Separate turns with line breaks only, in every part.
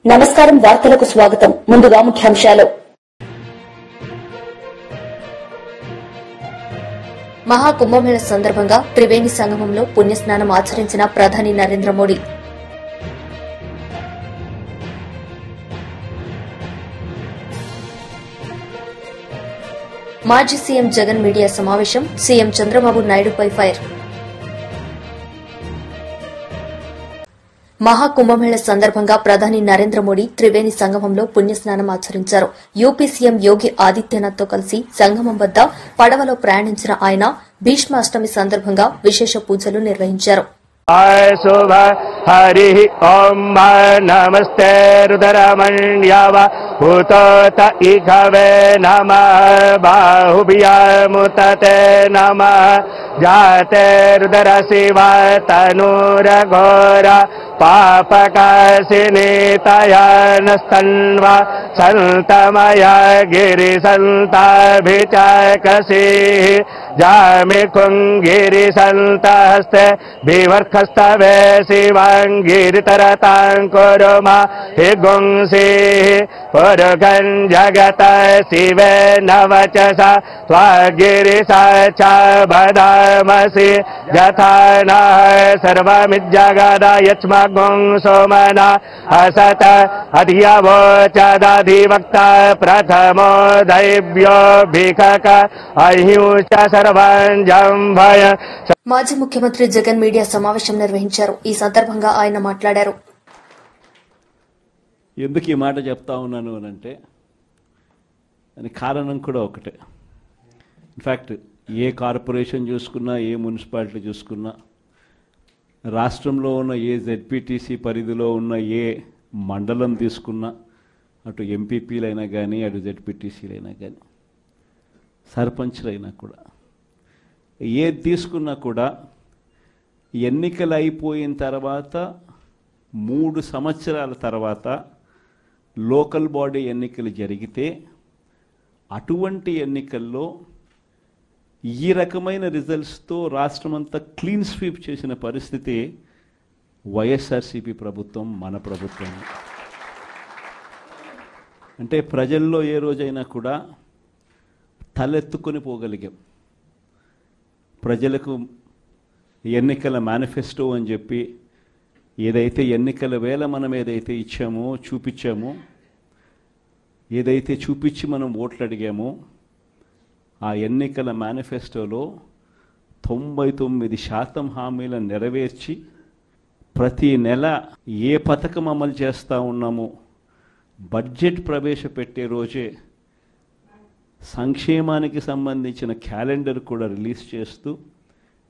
నమస్కారం వార్తలకు స్వాగతం. ముందుగా ముఖ్యాంశాలు. మహాకుంభమేళ సందర్భంగా త్రివేణి సంగమంలో పుణ్యస్నానం ఆచరించిన ప్రధాని నరేంద్ర మోడీ. మాజీ సీఎం జగన్ మీడియా సమావేశం, సీఎం చంద్రబాబు నాయుడుపై ఫైర్. మహాకుంభమేళ సందర్భంగా ప్రధాని నరేంద్ర మోడీ త్రివేణి సంగమంలో పుణ్యస్నానం ఆచరించారు. యూపీ సీఎం యోగి ఆదిత్యనాథ్ తో కలిసి సంగమం వద్ద పడవలో ప్రయాణించిన ఆయన భీష్మాష్టమి సందర్భంగా విశేష పూజలు నిర్వహించారు.
शुभ हरि ओम नमस्ते रुद्रमण्यव भूतोत इघवे नमः बाहुभ्यामुतते नमः जाते रुद्र शिव तनूर घोर पापकाशिनीतया नस्तन्वा सन्तमय गिरिसन्ताभिचकसिः जामि कुङ्गिरिसन्तहस्ते विवर्खस्तवे शिवाङ्गिरितरताङ्कुरुमा हि गुंसिः पुरुषं जगत शिवे नवचसा त्वागिरिसा च बदामसि यथा नः सर्वमिज्जगद यच्मगुंसोमना असत अधियवोचदधिवक्ता प्रथमो दैव्यो भिखक अहिंस सर्वं भय.
మాజీ ముఖ్యమంత్రి జగన్ మీడియా సమావేశం నిర్వహించారు. ఈ సందర్భంగా ఆయన మాట్లాడారు.
ఎందుకు ఈ మాట చెప్తా ఉన్నాను అంటే దానికి కారణం కూడా ఒకటే. ఇన్ఫ్యాక్ట్ ఏ కార్పొరేషన్ చూసుకున్నా, ఏ మున్సిపాలిటీ చూసుకున్నా, రాష్ట్రంలో ఉన్న ఏ జెడ్పీటీసీ పరిధిలో ఉన్న ఏ మండలం తీసుకున్నా, అటు ఎంపీపీలైనా కానీ, అటు జెడ్పీటీసీలైనా కానీ, సర్పంచ్లైనా కూడా, ఏది తీసుకున్నా కూడా ఎన్నికలు అయిపోయిన తర్వాత 3 సంవత్సరాల తర్వాత లోకల్ బాడీ ఎన్నికలు జరిగితే అటువంటి ఎన్నికల్లో ఈ రకమైన రిజల్ట్స్తో రాష్ట్రమంతా క్లీన్ స్వీప్ చేసిన పరిస్థితి వైఎస్ఆర్సీపీ ప్రభుత్వం, మన ప్రభుత్వం. అంటే ప్రజల్లో ఏ రోజైనా కూడా తలెత్తుకొని పోగలిగాం. ప్రజలకు ఎన్నికల మేనిఫెస్టో అని చెప్పి ఏదైతే ఎన్నికల వేళ మనం ఏదైతే ఇచ్చామో, చూపించామో, ఏదైతే చూపించి మనం ఓట్లు అడిగామో, ఆ ఎన్నికల మేనిఫెస్టోలో 99% హామీలను నెరవేర్చి ప్రతి నెల ఏ పథకం అమలు చేస్తూ ఉన్నామో బడ్జెట్ ప్రవేశపెట్టే రోజే సంక్షేమానికి సంబంధించిన క్యాలెండర్ కూడా రిలీజ్ చేస్తూ,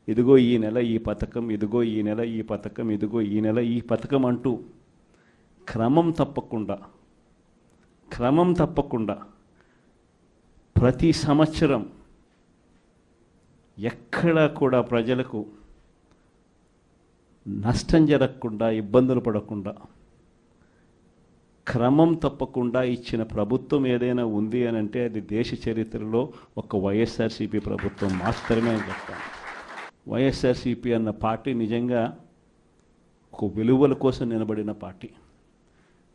ఇదిగో ఈ నెల ఈ పథకం, ఇదిగో ఈ నెల ఈ పథకం, ఇదిగో ఈ నెల ఈ పథకం అంటూ క్రమం తప్పకుండా ప్రతి సంవత్సరం ఎక్కడా కూడా ప్రజలకు నష్టం జరగకుండా, ఇబ్బందులు పడకుండా, క్రమం తప్పకుండా ఇచ్చిన ప్రభుత్వం ఏదైనా ఉంది అని అంటే అది దేశ చరిత్రలో ఒక వైఎస్ఆర్సీపీ ప్రభుత్వం మాత్రమే అని చెప్తాను. వైఎస్ఆర్సీపీ అన్న పార్టీ నిజంగా ఒక విలువల కోసం నిలబడిన పార్టీ.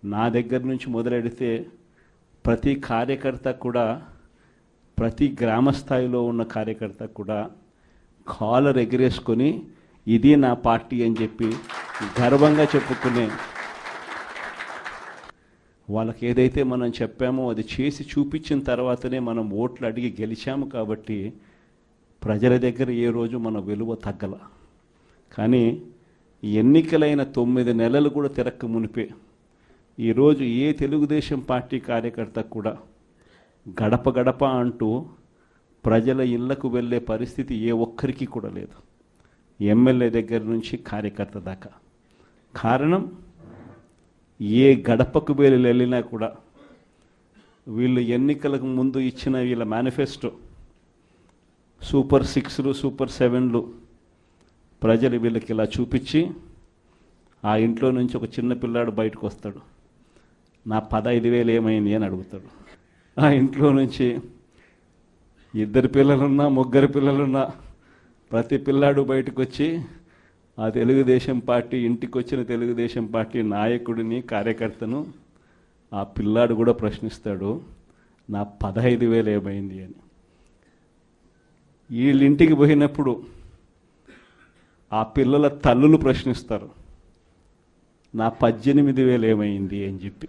నా దగ్గర నుంచి మొదలెడితే ప్రతి కార్యకర్త కూడా, ప్రతి గ్రామ స్థాయిలో ఉన్న కార్యకర్త కూడా కాలర్ ఎగిరేసుకొని ఇది నా పార్టీ అని చెప్పి గర్వంగా చెప్పుకునే, వాళ్ళకి ఏదైతే మనం చెప్పామో అది చేసి చూపించిన తర్వాతనే మనం ఓట్లు అడిగి గెలిచాము. కాబట్టి ప్రజల దగ్గర ఏ రోజు మన విలువ తగ్గల. కానీ ఎన్నికలైన 9 నెలలు కూడా తిరక్క మునిపే ఈరోజు ఏ తెలుగుదేశం పార్టీ కార్యకర్త కూడా గడప గడప అంటూ ప్రజల ఇళ్లకు వెళ్ళే పరిస్థితి ఏ ఒక్కరికి కూడా లేదు, ఎమ్మెల్యే దగ్గర నుంచి కార్యకర్త దాకా. కారణం, ఏ గడపకు వెళ్ళినా కూడా వీళ్ళు ఎన్నికలకు ముందు ఇచ్చిన వీళ్ళ మేనిఫెస్టో సూపర్ 6లు, సూపర్ 7లు ప్రజలు వీళ్ళకి ఇలా చూపించి, ఆ ఇంట్లో నుంచి ఒక చిన్న పిల్లాడు బయటకు వస్తాడు, నా 15,000 ఏమైంది అని అడుగుతాడు. ఆ ఇంట్లో నుంచి 2 పిల్లలున్నా, 3 పిల్లలున్నా ప్రతి పిల్లాడు బయటకు వచ్చి ఆ తెలుగుదేశం పార్టీ ఇంటికి వచ్చిన తెలుగుదేశం పార్టీ నాయకుడిని కార్యకర్తను ఆ పిల్లాడు కూడా ప్రశ్నిస్తాడు, నా 15,000 ఏమైంది అని. వీళ్ళింటికి పోయినప్పుడు ఆ పిల్లల తల్లులు ప్రశ్నిస్తారు, నా 18,000 ఏమైంది అని చెప్పి.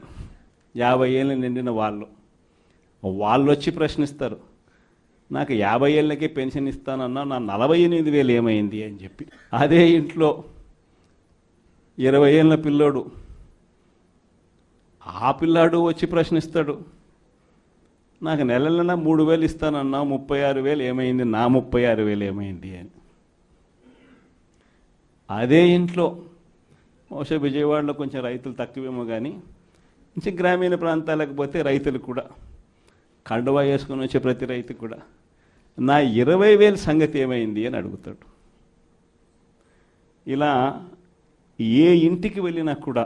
50 ఏళ్ళు నిండిన వాళ్ళు వచ్చి ప్రశ్నిస్తారు, నాకు 50 ఏళ్ళకే పెన్షన్ ఇస్తానన్నా నా 48,000 ఏమైంది అని చెప్పి. అదే ఇంట్లో 20 ఏళ్ళ పిల్లోడు, ఆ పిల్లాడు వచ్చి ప్రశ్నిస్తాడు, నాకు నెలలైనా 3,000 ఇస్తానన్నా 36,000 ఏమైంది, నా 36,000 ఏమైంది అని. అదే ఇంట్లో బహుశా విజయవాడలో కొంచెం రైతులు తక్కువేమో కానీ కొంచెం గ్రామీణ ప్రాంతాలకు పోతే రైతులు కూడా కండువా వేసుకొని వచ్చే ప్రతి రైతు కూడా నా 20,000 సంగతి ఏమైంది అని అడుగుతాడు. ఇలా ఏ ఇంటికి వెళ్ళినా కూడా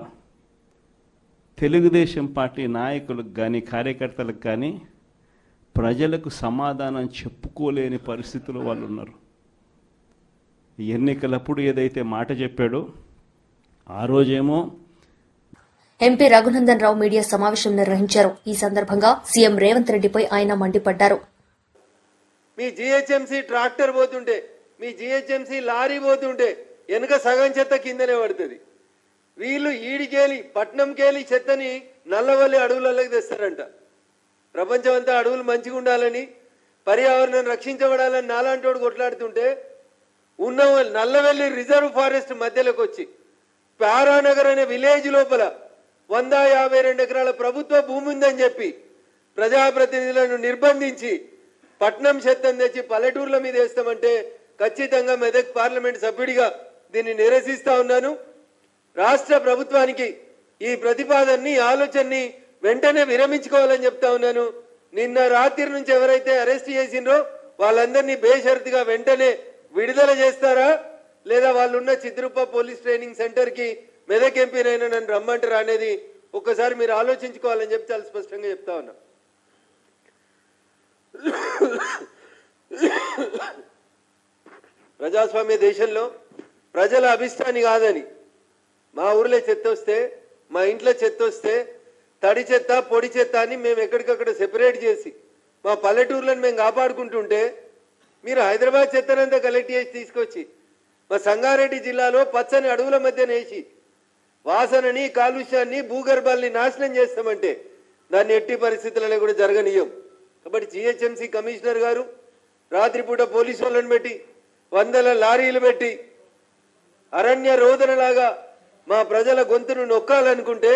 తెలుగుదేశం పార్టీ నాయకులకు కానీ కార్యకర్తలకు కానీ ప్రజలకు సమాధానం చెప్పుకోలేని పరిస్థితుల్లో వాళ్ళు ఉన్నారు. ఎన్నికలప్పుడు ఏదైతే మాట చెప్పాడో ఆ రోజేమో
ఎంపీ రఘునందన్ రావు మీడియా సమావేశం నిర్వహించారు. ఈ సందర్భంగా సీఎం రేవంత్ రెడ్డిపై ఆయన మండిపడ్డారు.
మీ జీహెచ్ఎంసీ ట్రాక్టర్ పోతుంటే, మీ జీహెచ్ఎంసీ లారీ పోతుంటే వెనుక సగం చెత్త కిందనే పడుతుంది. వీళ్ళు ఈడికేలి పట్నంకేలి చెత్తని నల్లవల్లి అడవులలోకి తెస్తారంట. ప్రపంచం అంతా అడవులు మంచిగా ఉండాలని, పర్యావరణం రక్షించబడాలని నాలాంటోడు కొట్లాడుతుంటే ఉన్న నల్లవెల్లి రిజర్వ్ ఫారెస్ట్ మధ్యలోకి వచ్చి పారానగర్ అనే విలేజ్ లోపల 152 ఎకరాల ప్రభుత్వ భూమి ఉందని చెప్పి ప్రజాప్రతినిధులను నిర్బంధించి పట్నం చెత్తను తెచ్చి పల్లెటూర్ల మీద వేస్తామంటే ఖచ్చితంగా మెదక్ పార్లమెంట్ సభ్యుడిగా దీన్ని నిరసిస్తా ఉన్నాను. రాష్ట్ర ప్రభుత్వానికి ఈ ప్రతిపాదనని ఆలోచనని వెంటనే విరమించుకోవాలని చెప్తా ఉన్నాను. నిన్న రాత్రి నుంచి ఎవరైతే అరెస్ట్ చేసిండ్రో వాళ్ళందరినీ బేషరతుగా వెంటనే విడుదల చేస్తారా, లేదా వాళ్ళు ఉన్న చిద్రుప్ప పోలీస్ ట్రైనింగ్ సెంటర్ కి మెదక్ ఎంపీనైనా నన్ను రమ్మంటారా అనేది ఒక్కసారి మీరు ఆలోచించుకోవాలని చెప్పి చాలా స్పష్టంగా చెప్తా ఉన్నా. ప్రజాస్వామ్య దేశంలో ప్రజల అభిష్టాన్ని కాదని మా ఊర్లో చెత్త వస్తే, మా ఇంట్లో చెత్త వస్తే తడి చెత్త పొడి చెత్త అని మేము ఎక్కడికక్కడ సెపరేట్ చేసి మా పల్లెటూర్లను మేము కాపాడుకుంటుంటే మీరు హైదరాబాద్ చెత్తనంతా కలెక్ట్ చేసి తీసుకొచ్చి మా సంగారెడ్డి జిల్లాలో పచ్చని అడవుల మధ్య నేసి వాసనని కాలుష్యాన్ని భూగర్భాల్ని నాశనం చేస్తామంటే దాన్ని ఎట్టి పరిస్థితులలో కూడా జరగనీయం. కాబట్టి జిహెచ్ఎంసీ కమిషనర్ గారు రాత్రిపూట పోలీసు వాళ్ళని పెట్టి 100 లారీలు పెట్టి అరణ్య రోదనలాగా మా ప్రజల గొంతును నొక్కాలనుకుంటే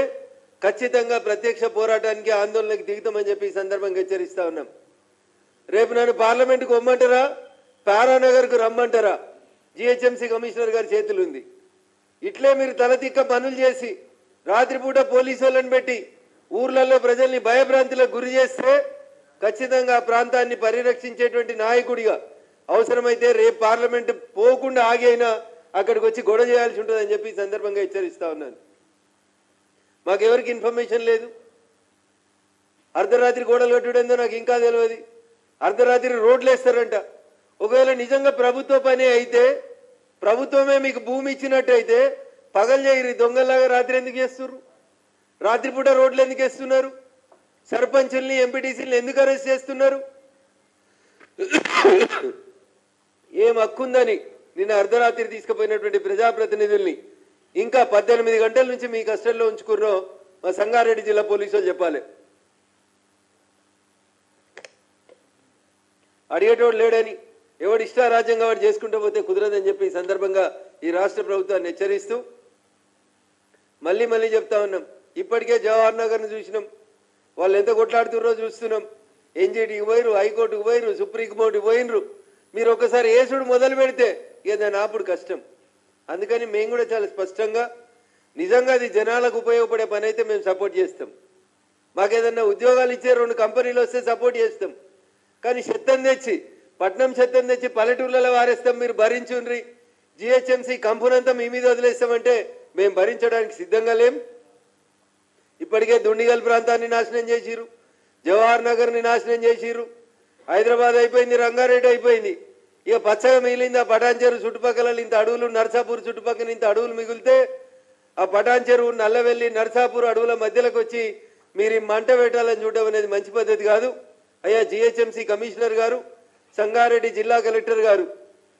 ఖచ్చితంగా ప్రత్యక్ష పోరాటానికి ఆందోళనకి దిగుతామని చెప్పి ఈ సందర్భంగా హెచ్చరిస్తా ఉన్నాం. రేపు నన్ను పార్లమెంటుకు రమ్మంటారా, పారానగర్కు రమ్మంటారా, జిహెచ్ఎంసీ కమిషనర్ గారి చేతులు ఉంది. ఇట్లే మీరు తలతిక్క పనులు చేసి రాత్రిపూట పోలీసు వాళ్ళని పెట్టి ఊర్లలో ప్రజల్ని భయభ్రాంతులకు గురి చేస్తే ఖచ్చితంగా ఆ ప్రాంతాన్ని పరిరక్షించేటువంటి నాయకుడిగా అవసరమైతే రేపు పార్లమెంట్ పోకుండా ఆగి అయినా అక్కడికి వచ్చి గొడవ చేయాల్సి ఉంటుందని చెప్పి ఈ సందర్భంగా హెచ్చరిస్తా ఉన్నాను. మాకెవరికి ఇన్ఫర్మేషన్ లేదు. అర్ధరాత్రి గోడలు కట్టుడేందో నాకు ఇంకా తెలియదు. అర్ధరాత్రి రోడ్లు వేస్తారంట. ఒకవేళ నిజంగా ప్రభుత్వ పని అయితే, ప్రభుత్వమే మీకు భూమి ఇచ్చినట్టయితే పగలు చేయరు, దొంగలాగా రాత్రి ఎందుకు చేస్తున్నారు? రాత్రిపూట రోడ్లు ఎందుకు వేస్తున్నారు? సర్పంచుల్ని ఎంపీటీసీని ఎందుకు అరెస్ట్ చేస్తున్నారు? ఏం హక్కుందని నిన్న అర్ధరాత్రి తీసుకుపోయినటువంటి ప్రజాప్రతినిధుల్ని ఇంకా 18 గంటల నుంచి మీ కస్టడీలో ఉంచుకున్నో మా సంగారెడ్డి జిల్లా పోలీసులు చెప్పాలి. అడిగేటోడు లేడని, ఎవడు ఇష్టారాజ్యంగా వాడు చేసుకుంటూ పోతే కుదరదని చెప్పి ఈ సందర్భంగా ఈ రాష్ట్ర ప్రభుత్వాన్ని హెచ్చరిస్తూ మళ్ళీ చెప్తా ఉన్నాం. ఇప్పటికే జవహర్ నగర్ను చూసినాం, వాళ్ళు ఎంత కొట్లాడుతుర్రో చూస్తున్నాం. ఎన్జీటీకి పోయినరు, హైకోర్టుకు పోయినరు, సుప్రీంకోర్టుకు పోయినరు. మీరు ఒకసారి ఏసుడు మొదలు పెడితే ఇక దాని ఆపుడు కష్టం. అందుకని మేము కూడా చాలా స్పష్టంగా నిజంగా అది జనాలకు ఉపయోగపడే పని అయితే మేము సపోర్ట్ చేస్తాం. మాకేదన్నా ఉద్యోగాలు ఇచ్చే 2 కంపెనీలు వస్తే సపోర్ట్ చేస్తాం. కానీ చెత్తను తెచ్చి, పట్నం చెత్తను తెచ్చి పల్లెటూర్లలో వారేస్తాం, మీరు భరించుండ్రి, జిహెచ్ఎంసీ కంపునంతా మీ మీద వదిలేస్తామంటే మేము భరించడానికి సిద్ధంగా లేం. ఇప్పటికే దుండిగల్ ప్రాంతాన్ని నాశనం చేసిరు, జవహర్ నగర్ని నాశనం చేసిరు, హైదరాబాద్ అయిపోయింది, రంగారెడ్డి అయిపోయింది. ఇక పచ్చగా మిగిలింది ఆ పటాన్ చెరువు చుట్టుపక్కల ఇంత అడవులు, నర్సాపూర్ చుట్టుపక్కల ఇంత అడవులు మిగిలితే ఆ పటాన్ చెరువు, నల్లవెల్లి, నర్సాపూర్ అడవుల మధ్యలోకి వచ్చి మీరు ఈ మంట పెట్టాలని చూడడం అనేది మంచి పద్ధతి కాదు. అయ్యా జిహెచ్ఎంసీ కమిషనర్ గారు, సంగారెడ్డి జిల్లా కలెక్టర్ గారు,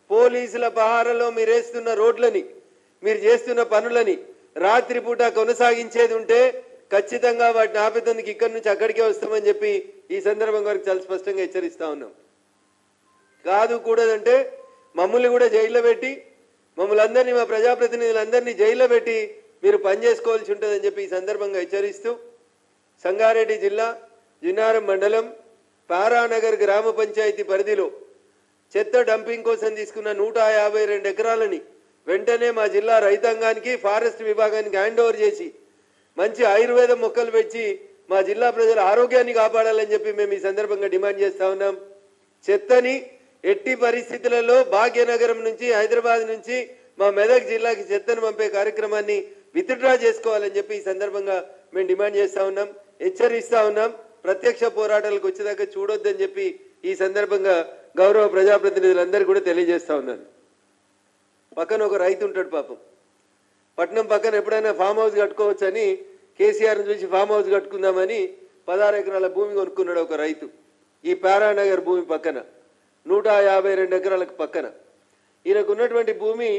పోలీసుల పహారలో మీరు వేస్తున్న రోడ్లని, మీరు చేస్తున్న పనులని రాత్రిపూట కొనసాగించేది ఉంటే ఖచ్చితంగా వాటిని ఆపేందుకు ఇక్కడి నుంచి అక్కడికే వస్తామని చెప్పి ఈ సందర్భంగా వారికి చాలా స్పష్టంగా హెచ్చరిస్తా ఉన్నాం. కాదు కూడదంటే మమ్మల్ని కూడా జైల్లో పెట్టి, మమ్మల్ని అందరినీ, మా ప్రజాప్రతినిధులందరినీ జైల్లో పెట్టి మీరు పనిచేసుకోవాల్సి ఉంటుందని చెప్పి ఈ సందర్భంగా హెచ్చరిస్తూ, సంగారెడ్డి జిల్లా జిన్నారం మండలం పారానగర్ గ్రామ పంచాయతీ పరిధిలో చెత్త డంపింగ్ కోసం తీసుకున్న 152 ఎకరాలని వెంటనే మా జిల్లా రైతాంగానికి, ఫారెస్ట్ విభాగానికి హ్యాండ్ ఓవర్ చేసి మంచి ఆయుర్వేద మొక్కలు పెంచి మా జిల్లా ప్రజల ఆరోగ్యాన్ని కాపాడాలని చెప్పి మేము ఈ సందర్భంగా డిమాండ్ చేస్తా ఉన్నాం. చెత్తని ఎట్టి పరిస్థితులలో భాగ్యనగరం నుంచి, హైదరాబాద్ నుంచి మా మెదక్ జిల్లాకి చెత్తను పంపే కార్యక్రమాన్ని విత్డ్రా చేసుకోవాలని చెప్పి ఈ సందర్భంగా మేము డిమాండ్ చేస్తా ఉన్నాం, హెచ్చరిస్తా ఉన్నాం. ప్రత్యక్ష పోరాటాలకు వచ్చేదాకా చూడొద్దని చెప్పి ఈ సందర్భంగా గౌరవ ప్రజాప్రతినిధులందరూ కూడా తెలియజేస్తా ఉన్నాను. పక్కన ఒక రైతు ఉంటాడు పాపం, పట్నం పక్కన ఎప్పుడైనా ఫామ్ హౌస్ కట్టుకోవచ్చని కేసీఆర్ని చూసి ఫామ్ హౌస్ కట్టుకుందామని 16 ఎకరాల భూమి కొనుక్కున్నాడు ఒక రైతు. ఈ పారానగర్ భూమి పక్కన 152 ఎకరాలకు పక్కన ఈయనకు ఉన్నటువంటి భూమి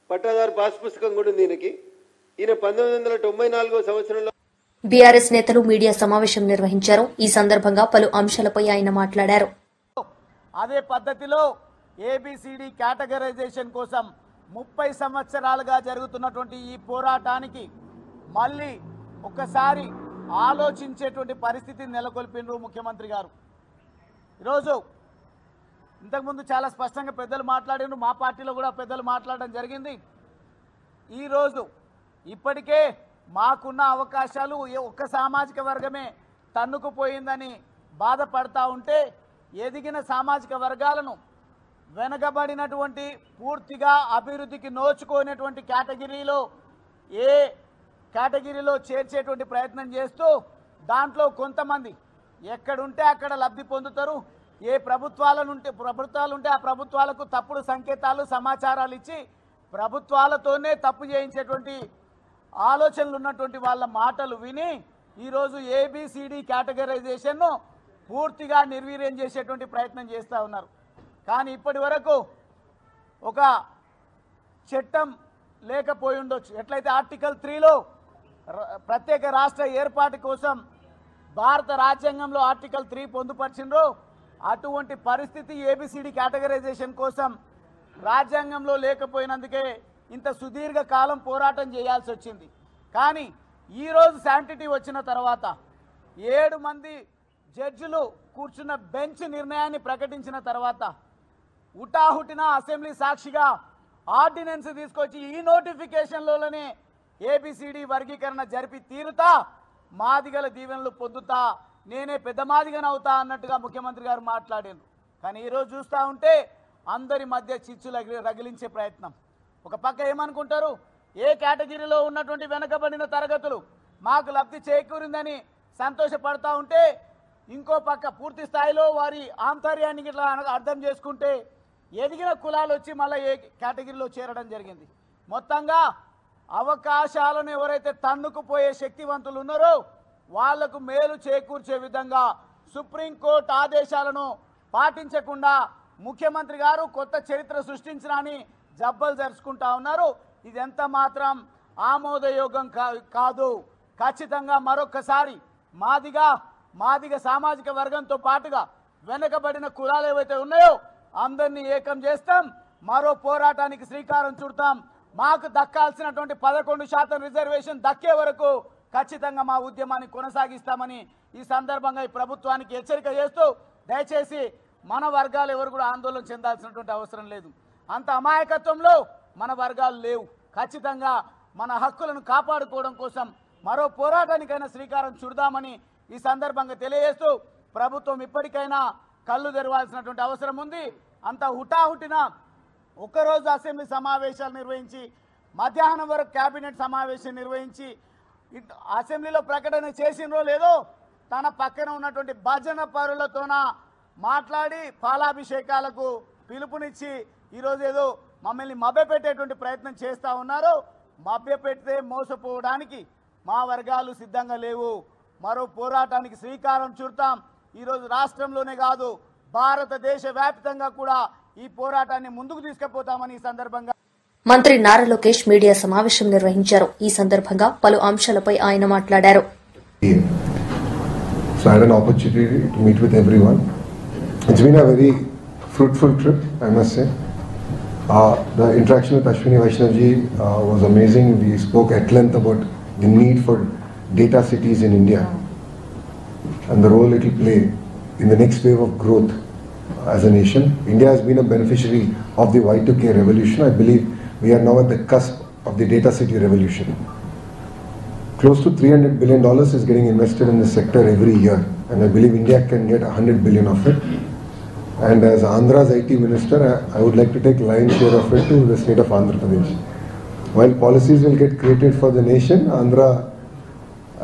పట్టాదారు పాస్ పుస్తకం కూడా ఉంది ఈయనకి. ఈయన 1994 సంవత్సరంలో
బీఆర్ఎస్ నేతలు మీడియా సమావేశం నిర్వహించారు. ఈ సందర్భంగా పలు అంశాలపై ఆయన మాట్లాడారు.
అదే పద్ధతిలో ఏబిసిడి కేటగరైజేషన్ కోసం 30 సంవత్సరాలుగా జరుగుతున్నటువంటి ఈ పోరాటానికి మళ్ళీ ఒకసారి ఆలోచించేటువంటి పరిస్థితి నెలకొల్పినరు ముఖ్యమంత్రి గారు. ఈరోజు ఇంతకుముందు చాలా స్పష్టంగా పెద్దలు మాట్లాడినారు, మా పార్టీలో కూడా పెద్దలు మాట్లాడడం జరిగింది. ఈరోజు ఇప్పటికే మాకున్న అవకాశాలు ఒక్క సామాజిక వర్గమే తన్నుకుపోయిందని బాధపడతా ఉంటే, ఎదిగిన సామాజిక వర్గాలను వెనకబడినటువంటి, పూర్తిగా అభివృద్ధికి నోచుకోనటువంటి కేటగిరీలో ఏ కేటగిరీలో చేర్చేటువంటి ప్రయత్నం చేస్తూ దాంట్లో కొంతమంది ఎక్కడుంటే అక్కడ లబ్ధి పొందుతారు. ఏ ప్రభుత్వాలుంటే ఆ ప్రభుత్వాలకు తప్పుడు సంకేతాలు, సమాచారాలు ఇచ్చి ప్రభుత్వాలతోనే తప్పు చేయించేటువంటి ఆలోచనలు ఉన్నటువంటి వాళ్ళ మాటలు విని ఈరోజు ఏబిసిడి కేటగరైజేషన్ను పూర్తిగా నిర్వీర్యం చేసేటువంటి ప్రయత్నం చేస్తూ ఉన్నారు. కానీ ఇప్పటి వరకు ఒక చట్టం లేకపోయి ఉండొచ్చు. ఎట్లయితే ఆర్టికల్ 3లో ప్రత్యేక రాష్ట్ర ఏర్పాటు కోసం భారత రాజ్యాంగంలో ఆర్టికల్ 3 పొందుపరిచిండ్రో అటువంటి పరిస్థితి ఏబిసిడి కేటగరైజేషన్ కోసం రాజ్యాంగంలో లేకపోయినందుకే ఇంత సుదీర్ఘ కాలం పోరాటం చేయాల్సి వచ్చింది. కానీ ఈరోజు శాంటిటీ వచ్చిన తర్వాత 7 మంది జడ్జిలు కూర్చున్న బెంచ్ నిర్ణయాన్ని ప్రకటించిన తర్వాత ఉటాహుటిన అసెంబ్లీ సాక్షిగా ఆర్డినెన్స్ తీసుకొచ్చి ఈ నోటిఫికేషన్లోనే ఏబిసిడి వర్గీకరణ జరిపి తీరుతా, మాదిగల దీవెనలు పొందుతా, నేనే పెద్ద మాదిగనవుతా అన్నట్టుగా ముఖ్యమంత్రి గారు మాట్లాడారు. కానీ ఈరోజు చూస్తూ ఉంటే అందరి మధ్య చిచ్చు రగిలించే ప్రయత్నం. ఒక పక్క ఏమనుకుంటారు, ఏ కేటగిరీలో ఉన్నటువంటి వెనకబడిన తరగతులు మాకు లబ్ధి చేకూరిందని సంతోషపడతా ఉంటే, ఇంకో పక్క పూర్తి స్థాయిలో వారి ఆంతర్యాన్ని ఇట్లా అర్థం చేసుకుంటే ఎదిగిన కులాలు వచ్చి మళ్ళీ ఏ కేటగిరీలో చేరడం జరిగింది. మొత్తంగా అవకాశాలను ఎవరైతే తన్నుకుపోయే శక్తివంతులు ఉన్నారో వాళ్లకు మేలు చేకూర్చే విధంగా సుప్రీంకోర్టు ఆదేశాలను పాటించకుండా ముఖ్యమంత్రి గారు కొత్త చరిత్ర సృష్టించడాన్ని జబ్బలు జరుచుకుంటా ఉన్నారు. ఇదెంత మాత్రం ఆమోదయోగం కాదు. ఖచ్చితంగా మరొకసారి మాదిగ సామాజిక వర్గంతో పాటుగా వెనకబడిన కులాలు ఏవైతే ఉన్నాయో అందరినీ ఏకం చేస్తాం. మరో పోరాటానికి శ్రీకారం చుడతాం. మాకు దక్కాల్సినటువంటి 11% రిజర్వేషన్ దక్కే వరకు ఖచ్చితంగా మా ఉద్యమాన్ని కొనసాగిస్తామని ఈ సందర్భంగా ఈ ప్రభుత్వానికి హెచ్చరిక చేస్తూ, దయచేసి మన వర్గాలు ఎవరు కూడా ఆందోళన చెందాల్సినటువంటి అవసరం లేదు. అంత అమాయకత్వంలో మన వర్గాలు లేవు. ఖచ్చితంగా మన హక్కులను కాపాడుకోవడం కోసం మరో పోరాటానికైనా శ్రీకారం చుడదామని ఈ సందర్భంగా తెలియజేస్తూ, ప్రభుత్వం ఇప్పటికైనా కళ్ళు తెరవాల్సినటువంటి అవసరం ఉంది. అంత హుటాహుటిన ఒక్కరోజు అసెంబ్లీ సమావేశాలు నిర్వహించి మధ్యాహ్నం వరకు కేబినెట్ సమావేశం నిర్వహించి అసెంబ్లీలో ప్రకటన చేసినో లేదో తన పక్కన ఉన్నటువంటి భజన పరులతోన మాట్లాడి పాలాభిషేకాలకు పిలుపునిచ్చి ఈరోజు ఏదో మమ్మల్ని మభ్యపెట్టేటువంటి ప్రయత్నం చేస్తూ ఉన్నారు. మభ్యపెడితే మోసపోవడానికి మా వర్గాలు సిద్ధంగా లేవు. మరో పోరాటానికి శ్రీకారం చుడతాం. ఈరోజు రాష్ట్రంలోనే కాదు, భారతదేశ వ్యాప్తంగా కూడా ఈ పోరాటాన్ని ముందుకు తీసుకుపోతామని ఈ సందర్భంగా
మంత్రి నారా లోకేష్ మీడియా సమావేశం నిర్వహించారు. ఈ సందర్భంగా పలు అంశాలపై ఆయన మాట్లాడారు.
So I had an opportunity to meet with everyone. It's been a very fruitful trip, I must say. The interaction with Ashwini Vaishnav ji was amazing. We spoke at length about the need for data cities in India and the role it will play in the next wave of growth as a nation. India has been a beneficiary of the Y2K revolution. I believe we are now at the cusp of the data city revolution. Close to $300 billion is getting invested in this sector every year, and I believe India can get $100 billion of it. And as Andhra's IT minister, I would like to take lion's share of it to the state of Andhra Pradesh. While policies will get created for the nation, I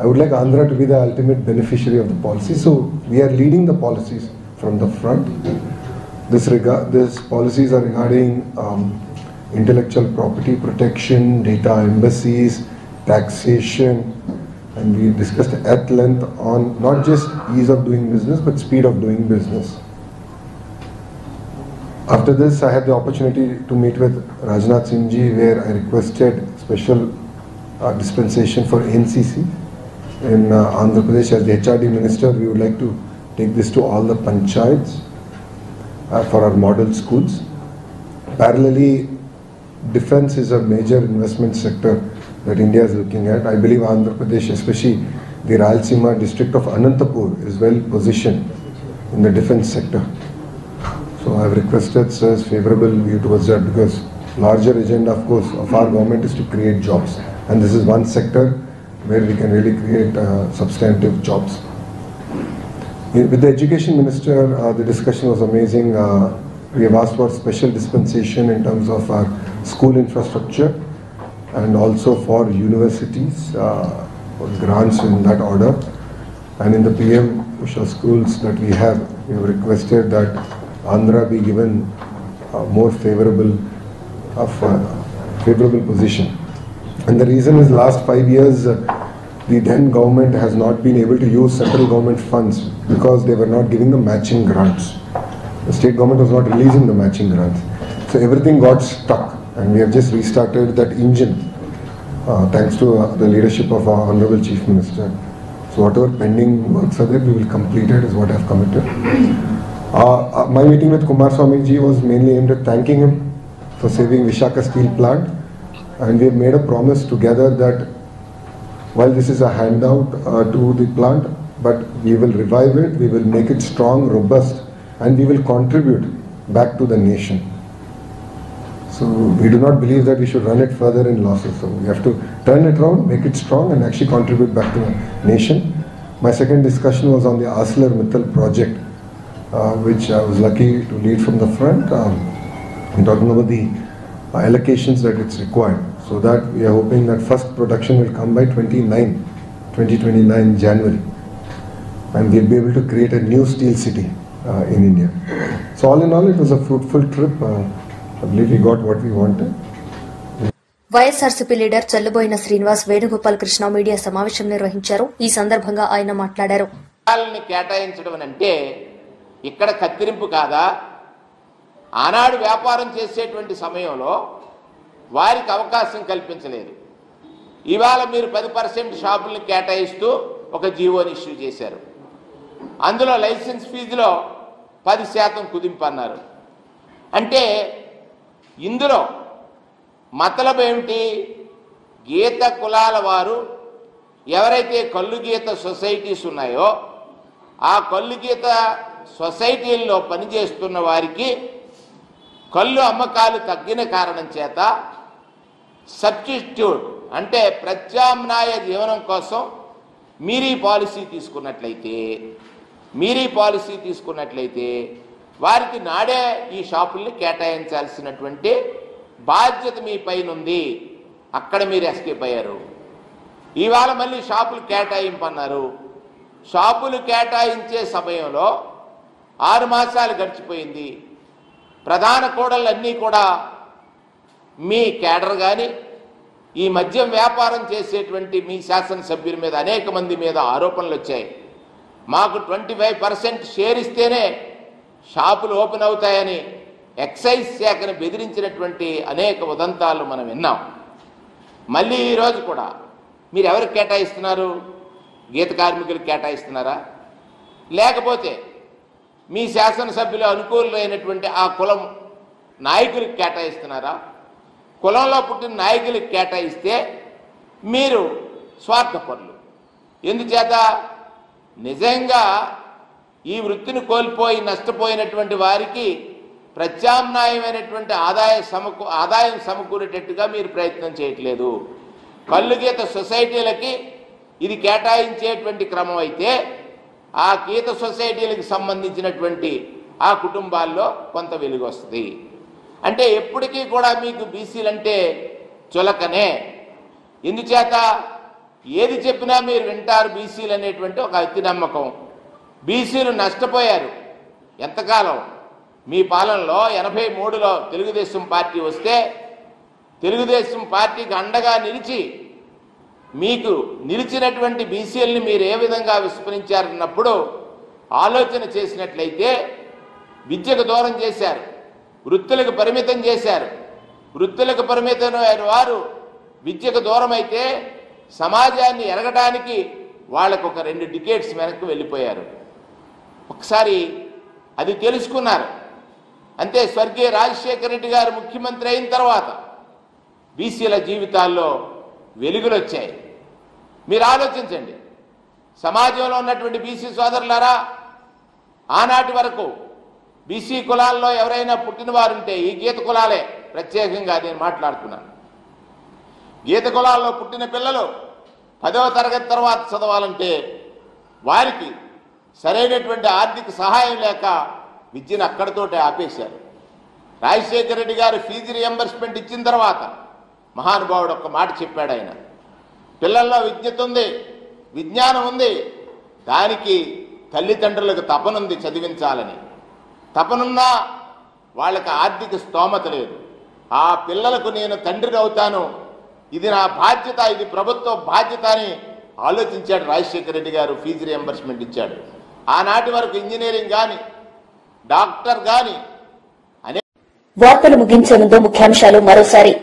would like Andhra to be the ultimate beneficiary of the policy. So we are leading the policies from the front. These policies are regarding intellectual property protection, data embassies, taxation, and we discussed at length on not just ease of doing business but speed of doing business. After this, I had the opportunity to meet with Rajnath Singh ji, where I requested special dispensation for NCC in Andhra Pradesh. As the HRD minister, we would like to take this to all the panchayats for our model schools. Parallelly, defense is a major investment sector that India is looking at. I believe Andhra Pradesh, especially the Rayalaseema district of Anantapur, is well positioned in the defense sector. So I have requested sir's favourable view towards that, because larger agenda, of course, of our government is to create jobs, and this is one sector where we can really create substantive jobs. With the education minister, the discussion was amazing. We have asked for special dispensation in terms of our school infrastructure and also for universities, for grants in that order. And in the PM Usha schools that we have requested that Andhra be given more favorable position. And the reason is last 5 years the then government has not been able to use central government funds because they were not giving the matching grants. The state government was not releasing the matching grants. So everything got stuck, and we have just restarted that engine thanks to the leadership of our Honorable Chief Minister. So whatever pending works are there, we will complete it, is what I have committed. My meeting with Kumaraswamy ji was mainly aimed at thanking him for saving Vishaka Steel Plant, and we have made a promise together that while this is a handout to the plant, but we will revive it, we will make it strong, robust, and we will contribute back to the nation. So we do not believe that we should run it further in losses. So we have to turn it around, make it strong, and actually contribute back to the nation. My second discussion was on the ArcelorMittal project, which I was lucky to lead from the front. I'm talking about the allocations that it's required. So that we are hoping that first production will come by 2029 January. And we'll be able to create a new steel city in India. So all in all, it was a fruitful trip. I believe we got what we wanted.
YSRCP leader Chelluboina Srinivas Venugopal Krishna media సమావేశం నిర్వహించారు. ఈ సందర్భంగా ఆయన మాట్లాడారు.
కేటాయించడం అంటే ఇక్కడ కత్తిరింపు కాదా? ఆనాడు వ్యాపారం చేసేటువంటి సమయంలో వారికి అవకాశం కల్పించలేదు. ఇవాళ మీరు 10% షాపులను కేటాయిస్తూ ఒక జీవోని ఇష్యూ చేశారు. అందులో లైసెన్స్ ఫీజులో 10% కుదింపు అన్నారు. అంటే ఇందులో మతలబ్ ఏమిటి? గీత కులాల వారు ఎవరైతే కళ్ళు గీత సొసైటీస్ ఉన్నాయో ఆ కళ్ళు గీత సొసైటీల్లో పనిచేస్తున్న వారికి కళ్ళు అమ్మకాలు తగ్గిన కారణం చేత సబ్స్టిట్యూట్ అంటే ప్రత్యామ్నాయ జీవనం కోసం మీరీ పాలసీ తీసుకున్నట్లయితే వారికి నాడే ఈ షాపుల్ని కేటాయించాల్సినటువంటి బాధ్యత మీ పైన ఉంది. అక్కడ మీరు ఎస్కేప్ అయ్యారు. ఇవాళ మళ్ళీ షాపులు కేటాయింపన్నారు. షాపులు కేటాయించే సమయంలో 6 మాసాలు గడిచిపోయింది. ప్రధాన కోడళ్ళన్నీ కూడా మీ కేడర్ కానీ ఈ మద్యం వ్యాపారం చేసేటువంటి మీ శాసనసభ్యుల మీద అనేక మంది మీద ఆరోపణలు వచ్చాయి. మాకు 25% షేర్ ఇస్తేనే షాపులు ఓపెన్ అవుతాయని ఎక్సైజ్ శాఖను బెదిరించినటువంటి అనేక ఉదంతాలు మనం విన్నాం. మళ్ళీ ఈరోజు కూడా మీరు ఎవరికి కేటాయిస్తున్నారు? గీత కార్మికులకు కేటాయిస్తున్నారా? లేకపోతే మీ శాసనసభ్యులు అనుకూలమైనటువంటి ఆ కులం నాయకులకు కేటాయిస్తున్నారా? కులంలో పుట్టిన నాయకులకు కేటాయిస్తే మీరు స్వార్థపరులు. ఎందుచేత నిజంగా ఈ వృత్తిని కోల్పోయి నష్టపోయినటువంటి వారికి ప్రత్యామ్నాయమైనటువంటి ఆదాయం సమకూరేటట్టుగా మీరు ప్రయత్నం చేయట్లేదు. కళ్ళు గీత సొసైటీలకి ఇది కేటాయించేటువంటి క్రమం అయితే ఆ గీత సొసైటీలకు సంబంధించినటువంటి ఆ కుటుంబాల్లో కొంత వెలుగు వస్తుంది. అంటే ఎప్పటికీ కూడా మీకు బీసీలంటే చులకనే. ఎందుచేత ఏది చెప్పినా మీరు వింటారు బీసీలు అనేటువంటి ఒక అతి నమ్మకం. బీసీలు నష్టపోయారు. ఎంతకాలం? మీ పాలనలో 83లో తెలుగుదేశం పార్టీ వస్తే తెలుగుదేశం పార్టీకి అండగా నిలిచి మీకు నిలిచినటువంటి బీసీలని మీరు ఏ విధంగా విస్మరించారన్నప్పుడు ఆలోచన చేసినట్లయితే విద్యకు దూరం చేశారు, వృత్తులకు పరిమితం చేశారు. వృత్తులకు పరిమితమైన వారు విద్యకు దూరం అయితే సమాజాన్ని ఎరగడానికి వాళ్ళకు ఒక 2 డికేట్స్ వెనక్కి వెళ్ళిపోయారు. ఒకసారి అది తెలుసుకున్నారు. అంతే. స్వర్గీయ రాజశేఖర రెడ్డి గారు ముఖ్యమంత్రి అయిన తర్వాత బీసీల జీవితాల్లో వెలుగులు వచ్చాయి. మీరు ఆలోచించండి. సమాజంలో ఉన్నటువంటి బీసీ సోదరులారా, ఆనాటి వరకు బీసీ కులాల్లో ఎవరైనా పుట్టినవారుంటే ఈ గీత కులాలే ప్రత్యేకంగా నేను మాట్లాడుతున్నాను. గీత కులాల్లో పుట్టిన పిల్లలు 10వ తరగతి తర్వాత చదవాలంటే వారికి సరైనటువంటి ఆర్థిక సహాయం లేక విద్యను అక్కడితోటే ఆపేశారు. రాజశేఖర రెడ్డి గారు ఫీజు రియంబర్స్మెంట్ ఇచ్చిన తర్వాత మహానుభావుడు ఒక్క మాట చెప్పాడు. ఆయన పిల్లల్లో విజ్ఞత ఉంది, విజ్ఞానం ఉంది, దానికి తల్లిదండ్రులకు తపనుంది చదివించాలని. తపనున్నా వాళ్ళకి ఆర్థిక స్తోమత లేదు. ఆ పిల్లలకు నేను తండ్రిని అవుతాను, ఇది నా బాధ్యత, ఇది ప్రభుత్వ బాధ్యత అని ఆలోచించాడు రాజశేఖర రెడ్డి గారు. ఫీజు రియంబర్స్మెంట్ ఇచ్చాడు. ఆనాటి వరకు ఇంజనీరింగ్ కానీ డాక్టర్ కానీ
వార్తలు ముగించే ముందు ముఖ్యాంశాలు మరోసారి.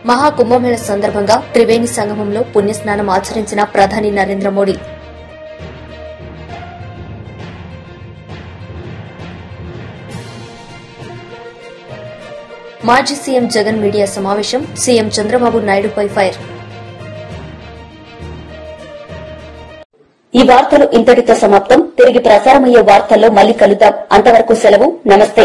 మహాకుంభమేళ సందర్భంగా త్రివేణి సంగమంలో పుణ్యస్నానం ఆచరించిన ప్రధాని నరేంద్ర మోడీ. మాజీ సీఎం జగన్ మీడియా సమావేశం, సీఎం చంద్రబాబు నాయుడుపై ఫైర్. ఈ వార్తలు ఇంతటితో సమాప్తం. తిరిగి ప్రసారమయ్యే వార్తల్లో మళ్లీ కలుద్దాం. అంతవరకు సెలవు. నమస్తే.